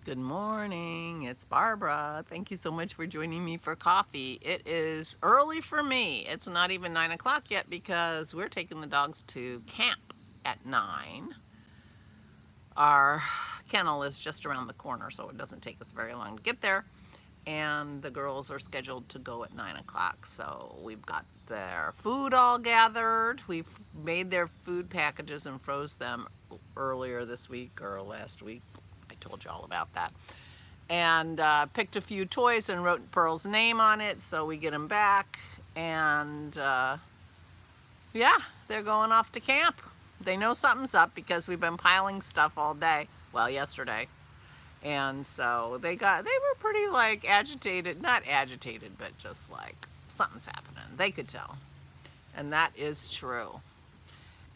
Good morning, it's Barbara. Thank you so much for joining me for coffee. It is early for me. It's not even 9 o'clock yet because we're taking the dogs to camp at 9. Our kennel is just around the corner, so it doesn't take us very long to get there. And the girls are scheduled to go at 9 o'clock. So we've got their food all gathered. We've made their food packages and froze them earlier this week or last week. I told you all about that. And picked a few toys and wrote Pearl's name on it so we get them back. And yeah, they're going off to camp. They know something's up because we've been piling stuff all day. Well, yesterday. And so they were pretty like agitated, not agitated, but just like something's happening. They could tell. And that is true.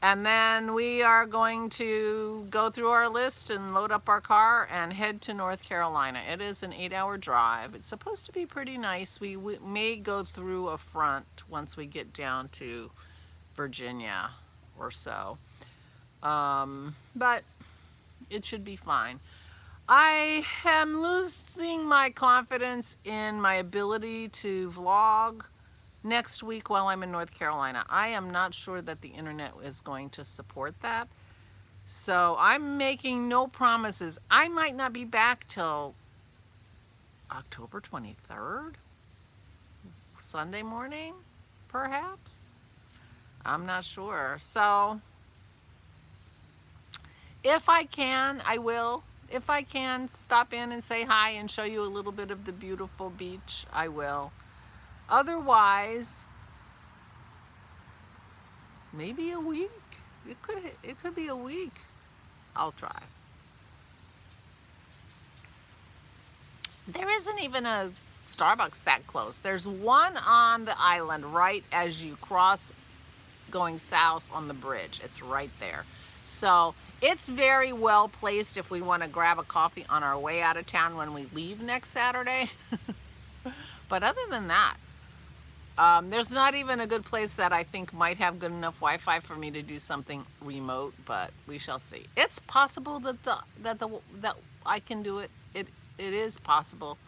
And then we are going to go through our list and load up our car and head to North Carolina. It is an 8-hour drive. It's supposed to be pretty nice. We may go through a front once we get down to Virginia or so. But it should be fine. I am losing my confidence in my ability to vlog next week while I'm in North Carolina. I am not sure that the internet is going to support that. So I'm making no promises. I might not be back till October 23rd, Sunday morning, perhaps. I'm not sure. So if I can, I will. If I can stop in and say hi and show you a little bit of the beautiful beach, I will. Otherwise, maybe a week. It could be a week. I'll try. There isn't even a Starbucks that close. There's one on the island right as you cross going south on the bridge. It's right there. So it's very well placed if we want to grab a coffee on our way out of town when we leave next Saturday. But other than that, there's not even a good place that I think might have good enough Wi-Fi for me to do something remote, but we shall see. It's possible that I can do it. It is possible,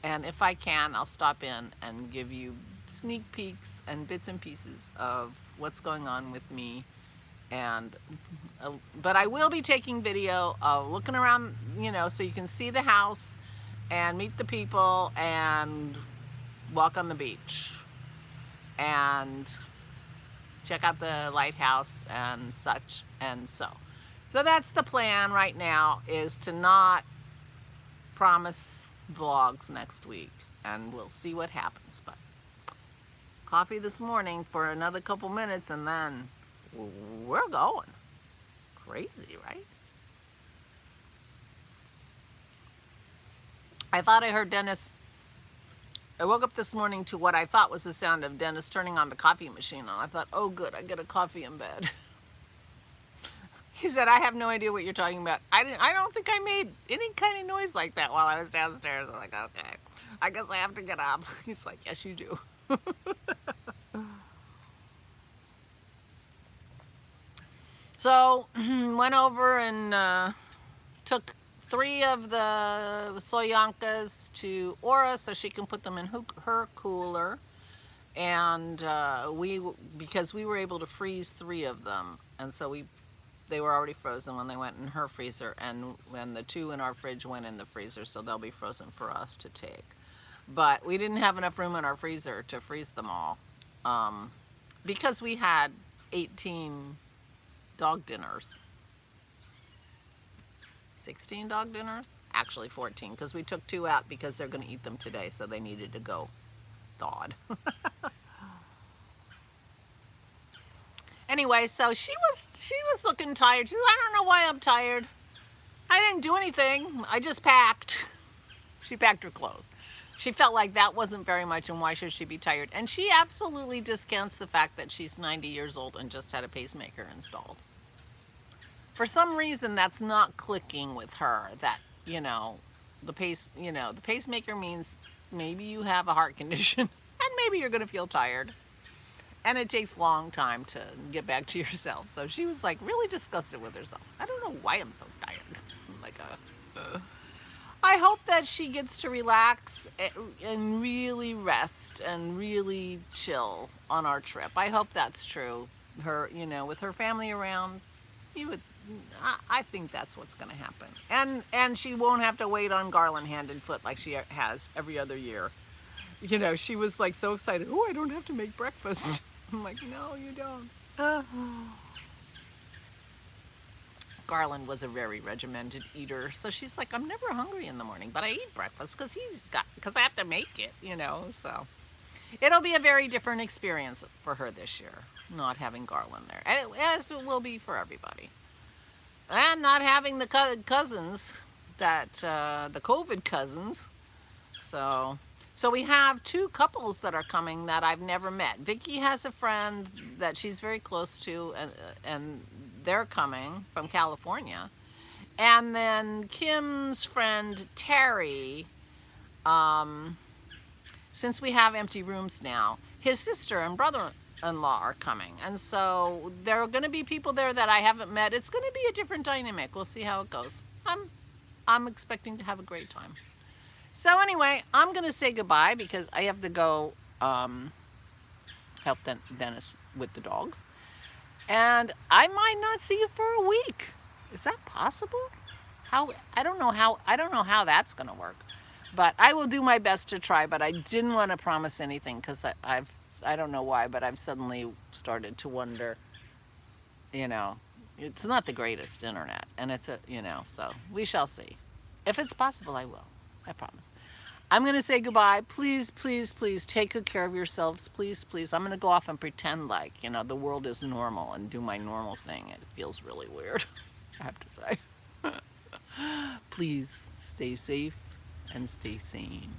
and if I can, I'll stop in and give you sneak peeks and bits and pieces of what's going on with me. And but I will be taking video of looking around, you know, so you can see the house and meet the people and walk on the beach and check out the lighthouse and such and so. So that's the plan right now, is to not promise vlogs next week, and we'll see what happens. But coffee this morning for another couple minutes and then we're going. Crazy, right? I thought I heard Dennis. I woke up this morning to what I thought was the sound of Dennis turning on the coffee machine, and I thought, oh good, I get a coffee in bed. He said, I have no idea what you're talking about. I don't think I made any kind of noise like that while I was downstairs. I'm like, okay, I guess I have to get up. He's like, yes you do. So went over and took 3 of the soyankas to Aura so she can put them in her cooler. And because we were able to freeze 3 of them, and so they were already frozen when they went in her freezer, and when the 2 in our fridge went in the freezer, so they'll be frozen for us to take. But we didn't have enough room in our freezer to freeze them all, because we had 18 dog dinners. 16 dog dinners? Actually 14, because we took 2 out because they're going to eat them today, so they needed to go thawed. Anyway, so she was looking tired. She said, I don't know why I'm tired. I didn't do anything. I just packed. She packed her clothes. She felt like that wasn't very much, and why should she be tired? And she absolutely discounts the fact that she's 90 years old and just had a pacemaker installed. For some reason, that's not clicking with her, that, you know, the pacemaker means maybe you have a heart condition and maybe you're going to feel tired. And it takes a long time to get back to yourself. So she was like really disgusted with herself. I don't know why I'm so tired. I'm like, I hope that she gets to relax and really rest and really chill on our trip. I hope that's true. Her, you know, with her family around, you would. I think that's what's going to happen. And she won't have to wait on Garland hand and foot like she has every other year. You know, she was like so excited. Oh, I don't have to make breakfast. I'm like, no, you don't. Garland was a very regimented eater, so she's like, I'm never hungry in the morning, but I eat breakfast because I have to make it, you know. So it'll be a very different experience for her this year, not having Garland there, as it will be for everybody, and not having the cousins that the COVID cousins. So we have two couples that are coming that I've never met. Vicky has a friend that she's very close to, and they're coming from California. And then Kim's friend Terry, since we have empty rooms now, his sister and brother-in-law are coming. And so there are going to be people there that I haven't met. It's going to be a different dynamic. We'll see how it goes. I'm expecting to have a great time. So anyway, I'm going to say goodbye because I have to go help Dennis with the dogs. And I might not see you for a week. Is that possible? I don't know how that's going to work. But I will do my best to try, but I didn't want to promise anything because I don't know why, but I've suddenly started to wonder, you know, it's not the greatest internet, and it's so we shall see. If it's possible, I will. I promise. I'm going to say goodbye. Please, please, please take good care of yourselves. Please, please. I'm going to go off and pretend like, you know, the world is normal and do my normal thing. It feels really weird, I have to say. Please stay safe and stay sane.